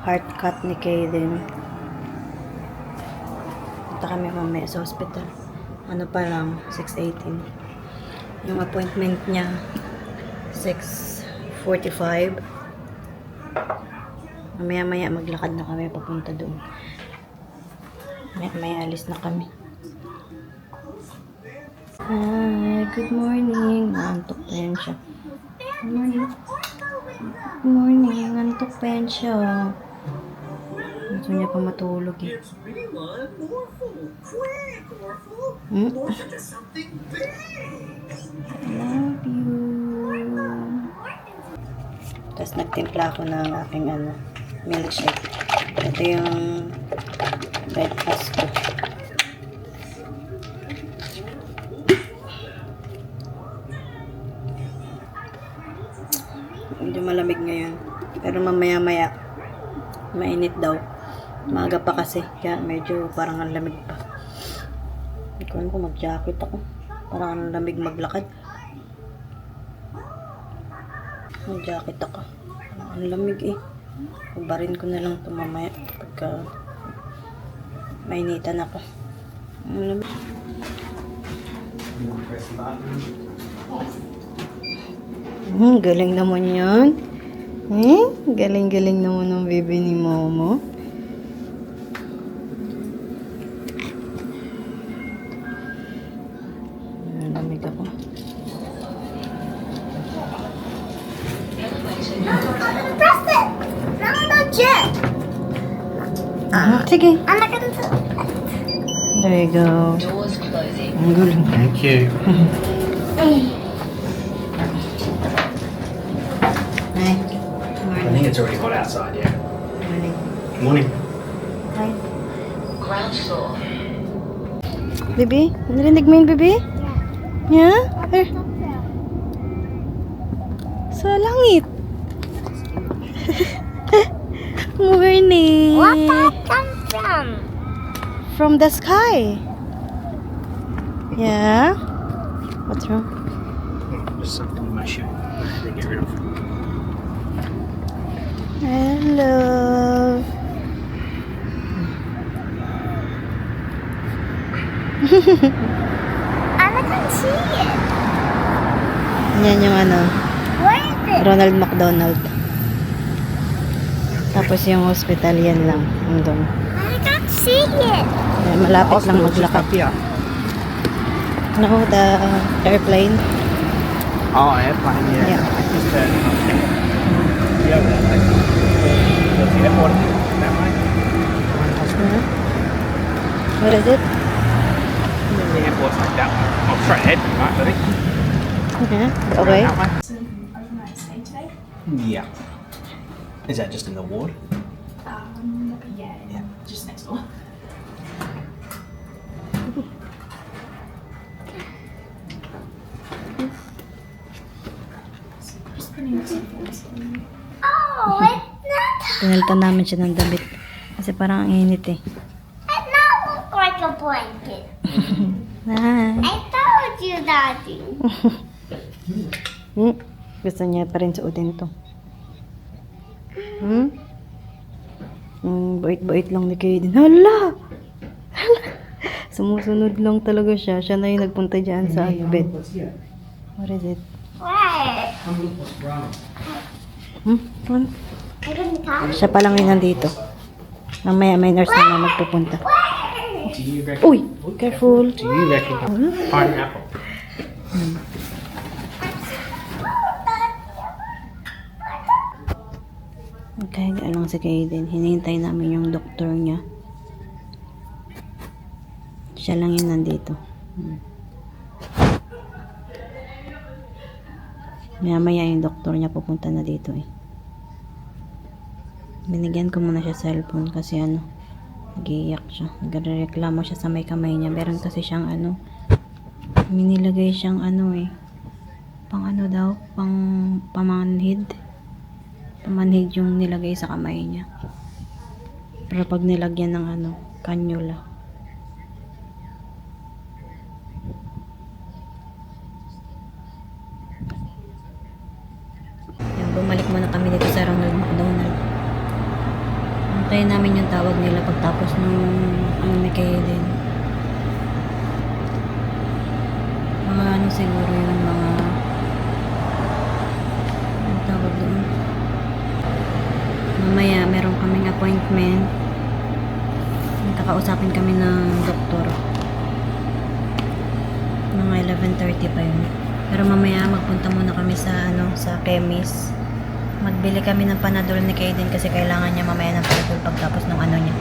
heart cut ni Kaden. Punta kami mamaya sa hospital. Ano pa lang, 6:18. Yung appointment niya, 6:45. Mamaya-maya maglakad na kami papunta doon. May alis na kami. Hi, good morning. Nantok pa yan siya. Good morning. Good morning. Nantok pa yan siya. Gusto niya pa matulog eh. I love you. Tapos nagtimpla ako ng aking milkshake. Ito yung breakfast ko. Medyo malamig ngayon. Pero mamaya-maya mainit daw. Maaga pa kasi. Kaya medyo parang ang lamig pa. Hindi ko alam kung mag-jacket ako. Parang ang lamig maglakad. Mag-jacket ako. Ang lamig eh. Pagbarin ko na lang ito mamaya. Pagka mainitan ako. Ang lamig. Galing naman yan. Galing-galing naman ng baby ni Momo. Lamig ako. Press it! No, no, Jet! Sige. I'm not gonna do it. There you go. Doors closing. Ang galing. Thank you. Hi. I think it's already hot outside, yeah. Morning. Morning. Hi. Ground floor. Baby? Narinig mo yun, baby? Yeah? Sa langit. Morning. What that come from? From the sky. Yeah? What's wrong? Just something in my shoe. I had to get rid of. Hello. I can't see it. Yan yung Where is it? Ronald McDonald. Tapos yung hospital, yan lang. Doon. I can't see it. Malapit lang Hospital's just maglakad. up here. No, the airplane. Oh, airplane, yeah. Yeah. Just yeah, that's the airport. That way. Huh? What is it? The airport's like that way. Oh, straight ahead, right, I think. Okay. Okay. That way. Yeah. Is that just in the ward? Yeah, just next door. Just putting some forms in. Oh, it's not. Pinalitan namin siya ng damit. Kasi parang ang init eh. It not look like a blanket. Hi. I told you, Daddy. Gusto niya pa rin suotin to. Bait-bait lang ni Kaden. Hala! Sumusunod lang talaga siya. Siya na yung nagpunta dyan sa bed. What is it? Where? Ano? I didn't come. Siya pa lang yung nandito. Mamaya may nurse na magpupunta. Where? Do you reckon? Uy! Careful! Do you reckon? Pineapple. Okay, alang si Kaden. Hinihintay namin yung doktor niya. Siya lang yung nandito. Maya-maya yung doktor niya pupunta na dito eh. Binigyan ko muna siya cellphone kasi nag-iiyak siya. Nagrereklamo siya sa may kamay niya. Meron kasi siyang minilagay siyang pang daw, pang pamanhid. Pamanhid yung nilagay sa kamay niya. Pero pag nilagyan ng cannula. Yan, bumalik muna kami dito sa Ronald McDonald. Tayo namin yung tawag nila pagtapos nung ano ni Kaden. Mga ano siguro yun, mga ang tawag doon. Mamaya meron kaming appointment. Kakausapin kami ng doktor. Mga 11:30 pa yun. Pero mamaya magpunta muna kami sa sa chemist. Magbili kami ng Panadol ni Kaden kasi kailangan niya mamaya ng Panadol pagtapos ng ano niya.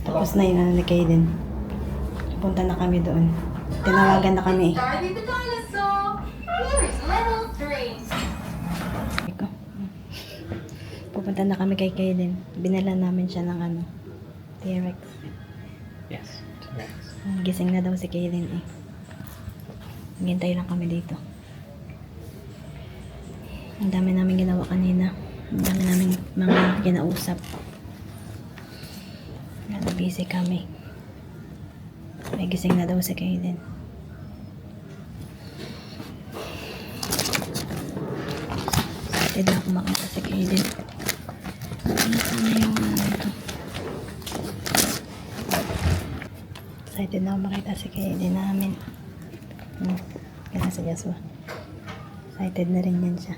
Tapos na yung ano ni Kaden. Punta na kami doon. Tinawagan na kami. Darby the dinosaur. Here's level 3. Pupunta na kami kay Kaden. Binala namin siya ng T-Rex. Yes. T-Rex. Gising na daw si Kaden eh. Hintay lang kami dito. Ang dami namin ginawa kanina. Ang dami namin mga kinausap. Busy kami. May gising na daw si Kaden. Excited na ako makita si Kaden. Sana yung ito. Excited na ako makita si Kaden namin. Kaya sa Joshua. Excited na rin yan siya.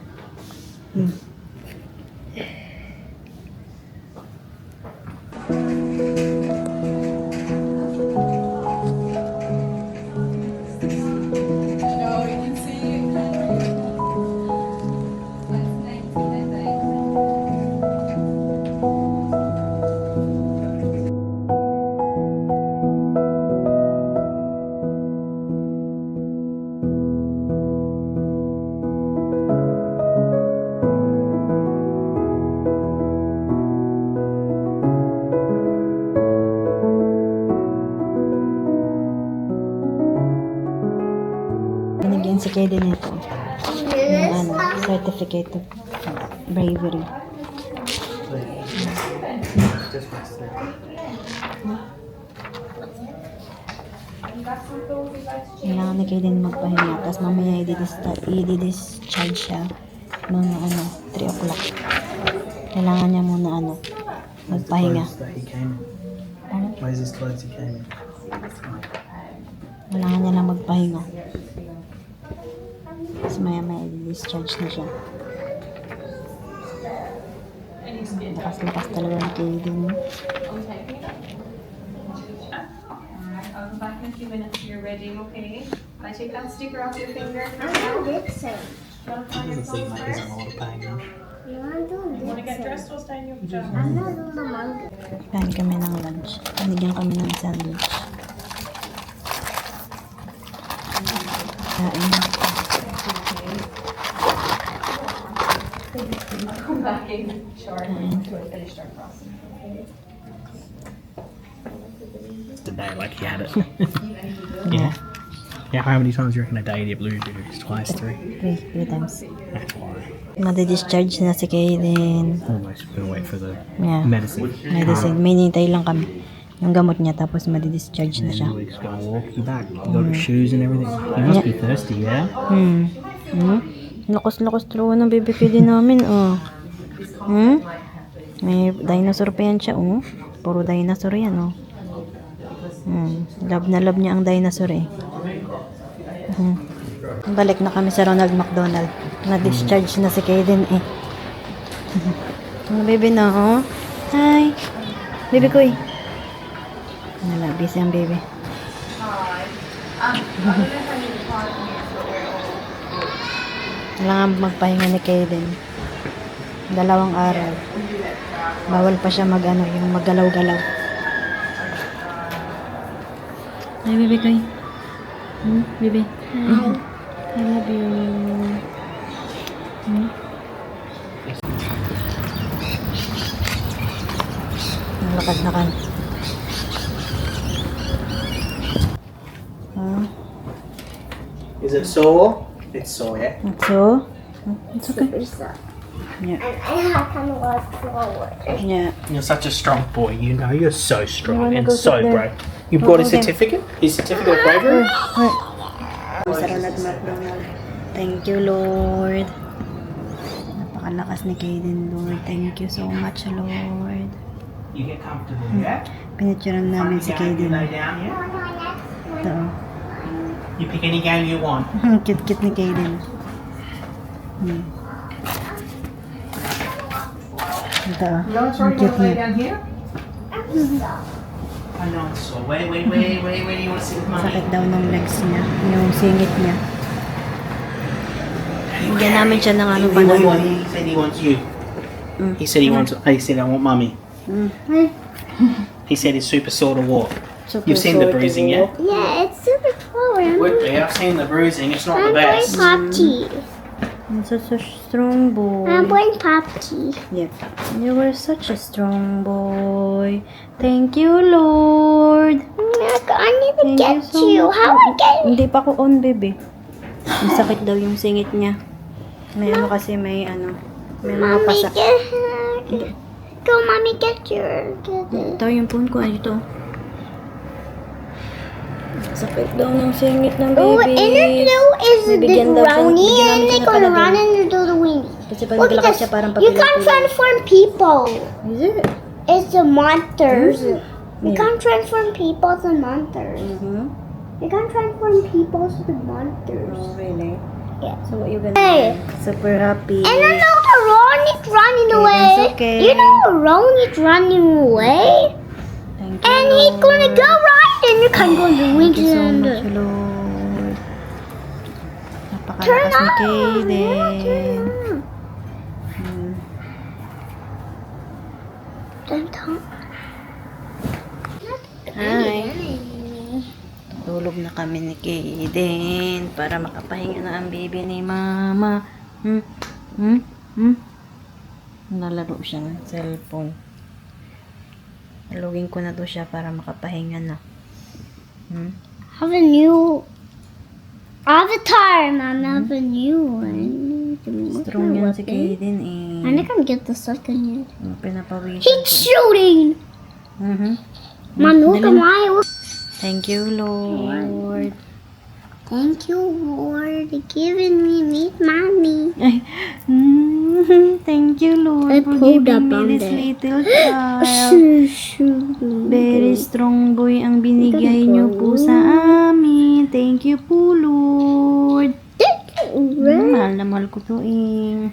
Binigyan si Kaden ito. Yung certificate of bravery. Kailangan ni Kaden magpahinga. Tapos mamaya i-discharge siya mga 3 o'clock. Kailangan niya muna magpahinga. Where's his clothes he came in? Kailangan niya lang magpahinga. Tapos maya i-discharge na siya. Lakas-lakas talaga ni Kaden. I'll come back in a few minutes if you're ready, okay? Can I take that sticker off your finger? I did say. Doesn't seem like he's on a lot of pain now. You want to do Want to get this? dressed? I'll stay in your pajamas. I'm not doing the manga. Kain kami ng lunch. Binigyan kami ng sandwich. Kain. Come back in shortly until we finish our crossing. Today, like he had it. Yeah. Yeah, how many times do you reckon a day did Blue do? Twice, 3? 3 times. That's why. Madi-discharge na si Kaden. Almost gonna wait for the Yeah. medicine. Medicine. May nintay lang kami. Yung gamot niya, tapos madi-discharge na siya. We're just gonna walk you back. You got your shoes and everything. You must be thirsty, yeah? Lakas-lakas talaga ng baby feeding namin, oh. May dinosaur pa yan siya, oh. Puro dinosaur yan, oh. Love na love niya ang dinosaur, eh. Balik na kami sa Ronald McDonald. Na-discharge na si Kaden, eh. Ang baby na, oh. Hi. Baby ko, eh. Wala, busy ang baby. Kailangan magpahinga ni Kaden. 2 araw. Bawal pa siya yung maggalaw-galaw. Hi, baby ko. Baby. I love you. Lakad na kan. Is it sore? It's sore, yeah? So, it's okay. Yeah. And I kind of walk forward. Yeah. You're such a strong boy, you know. You're so strong wanna and go so sit there? brave. You Go brought a with him. certificate? His certificate of bravery? Sa Ronald McDonald. Thank you, Lord. napakalakas ni Kaden, Lord. Thank you so much, Lord. You get comfortable, yeah? Pinituran namin si You Kaden. lay down, yeah? Ito. You pick any game you want. Cute-cute ni Kaden. Ito. Ang cute niya. down here? I know it's sore. Where do you want to sit with mommy? Sakit daw ng legs niya. Yung singit niya. Bigyan namin siya ng ano pa He na. said he wants you. Mm. He said he said I want mummy. Mm. He said he's super sore to walk. Super You've seen the sore to bruising, yeah? Yeah, it's super cool. Yeah, I've seen the bruising. It's not I'm the playing best. Pop Tea. You're such a strong boy. I'm playing Pop Tea. Yep. You were such a strong boy. Thank you, Lord. I need to Thank get you so you. much. How I get you? Hindi pa ako on, baby. Masakit daw yung singit niya. May ano kasi may ano. May mga Mommy, pasak. get Go, mommy, get it. Ito yung phone ko. Ano ito? Sakit daw ng singit ng Oh, baby. inner blue is the Bibigyan daw siya- brownie, bigyan namin and siya they ng gonna palagay. run into the windy. Kasi pag Look at naglakad this. siya parang You can't papilay-pilay. transform people. Is it? It's the monsters. You Yeah. can't transform people to monsters. Mm-hmm. You can't transform people to monsters. Oh, really? Yeah. So what you gonna Hey. do? Super happy. And I know the Ronnie's running Okay, away. that's okay. You know the Ronnie's running away. Thank you, And he's gonna Lord. go right, and you can go to the Thank wings you so and much, Lord. turn Napakalakas ni on. Kaden. Turn on. Hi. Tulog na kami ni Kaden para makapahinga na ang baby ni Mama. Nalaro siya ng cellphone. Alugin ko na to siya para makapahinga na. Have a new avatar, Mom. Have a new one. Strong yan si Kaden eh. I think I'm get the second one. Pinapawisan He's ko. shooting. Mom, look at my. Thank you, Lord. Thank you, Lord, for giving me meet mommy. Ay, thank you, Lord, I for pulled giving up me on this there. little child. Very strong boy ang binigay niyo po sa amin. Thank you po, Lord. Mahal na mahal ko to eh.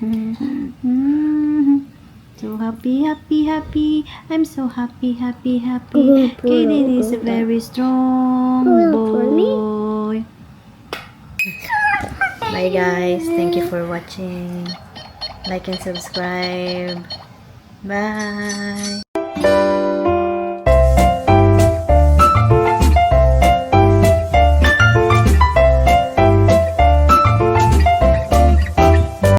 So happy, happy, happy. I'm so happy, happy, happy. Kaden is a very strong boy. Bye guys. Thank you for watching. Like and subscribe. Bye.